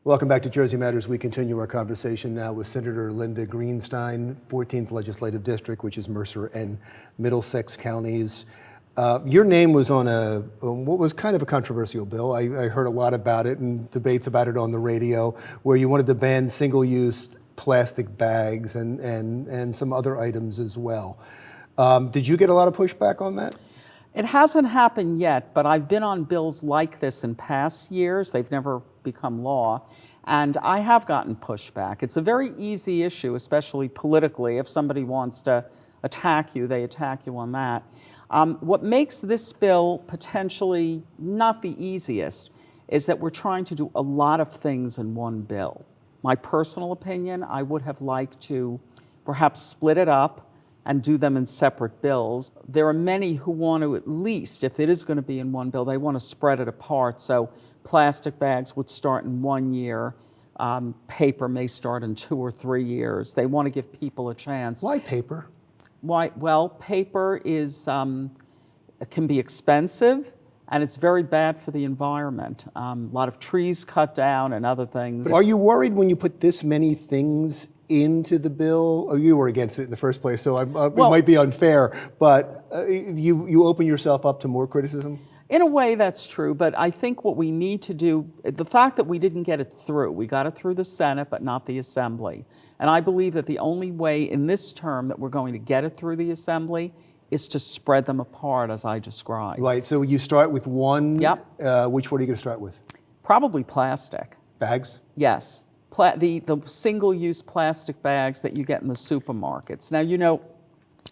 Welcome back to Jersey Matters. We continue our conversation now with Senator Linda Greenstein, 14th Legislative District, which is Mercer and Middlesex counties. Your name was on what was kind of a controversial bill. I heard a lot about it and debates about it on the radio, where you wanted to ban single-use plastic bags and some other items as well. Did you get a lot of pushback on that? It hasn't happened yet, but I've been on bills like this in past years. They've never become law, and I have gotten pushback. It's a very easy issue, especially politically. If somebody wants to attack you, they attack you on that. What makes this bill potentially not the easiest is that we're trying to do a lot of things in one bill. My personal opinion, I would have liked to perhaps split it up and do them in separate bills. There are many who want to, at least, if it is going to be in one bill, they want to spread it apart. So plastic bags would start in 1 year. Paper may start in 2 or 3 years. They want to give people a chance. Why paper? Why? Well, paper is can be expensive, and it's very bad for the environment. A lot of trees cut down and other things. But are you worried when you put this many things into the bill? Oh, you were against it in the first place, so it might be unfair, but you open yourself up to more criticism? In a way, that's true, but I think what we need to do, the fact that we didn't get it through, we got it through the Senate, but not the Assembly. And I believe that the only way in this term that we're going to get it through the Assembly is to spread them apart, as I described. Right, so you start with one. Yep. Which one are you going to start with? Probably plastic. Bags? Yes. The single-use plastic bags that you get in the supermarkets. Now, you know,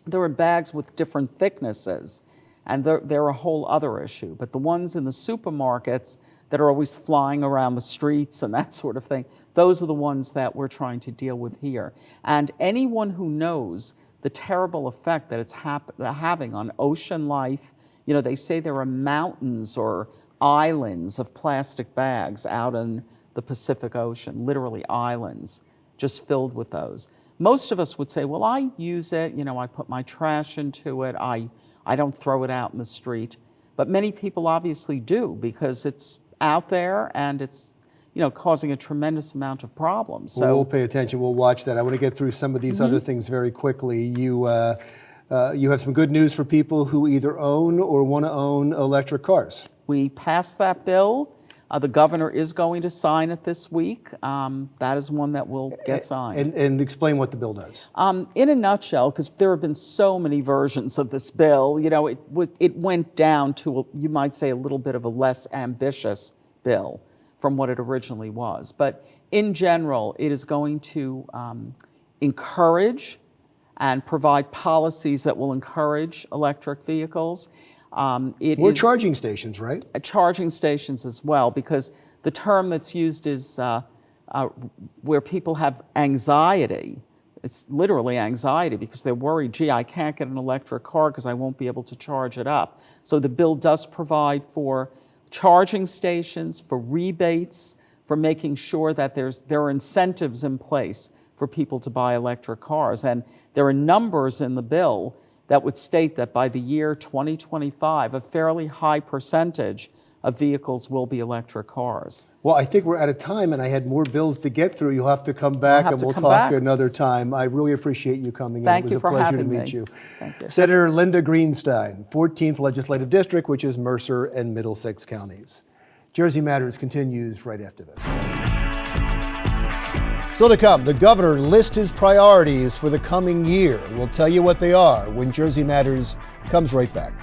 there are bags with different thicknesses, and they're a whole other issue. But the ones in the supermarkets that are always flying around the streets and that sort of thing, those are the ones that we're trying to deal with here. And anyone who knows the terrible effect that it's having on ocean life, you know, they say there are mountains or islands of plastic bags out in the Pacific Ocean, literally islands, just filled with those. Most of us would say, well, I use it, you know, I put my trash into it, I don't throw it out in the street. But many people obviously do, because it's out there and it's, you know, causing a tremendous amount of problems. So we'll pay attention, we'll watch that. I want to get through some of these other things very quickly. You have some good news for people who either own or want to own electric cars. We passed that bill. The governor is going to sign it this week. That is one that will get signed. And explain what the bill does. In a nutshell, because there have been so many versions of this bill, you know, it went down to, you might say, a little bit of a less ambitious bill from what it originally was. But in general, it is going to encourage and provide policies that will encourage electric vehicles. More charging stations, right? Charging stations as well, because the term that's used is where people have anxiety. It's literally anxiety because they're worried, gee, I can't get an electric car because I won't be able to charge it up. So the bill does provide for charging stations, for rebates, for making sure that there are incentives in place for people to buy electric cars. And there are numbers in the bill that would state that by the year 2025, a fairly high percentage of vehicles will be electric cars. Well, I think we're out of time, and I had more bills to get through. You'll have to come back, and we'll talk another time. I really appreciate you coming. Thank you for having me. It was a pleasure to meet you. Thank you. Senator Linda Greenstein, 14th Legislative District, which is Mercer and Middlesex counties. Jersey Matters continues right after this. Still to come, the governor lists his priorities for the coming year. We'll tell you what they are when Jersey Matters comes right back.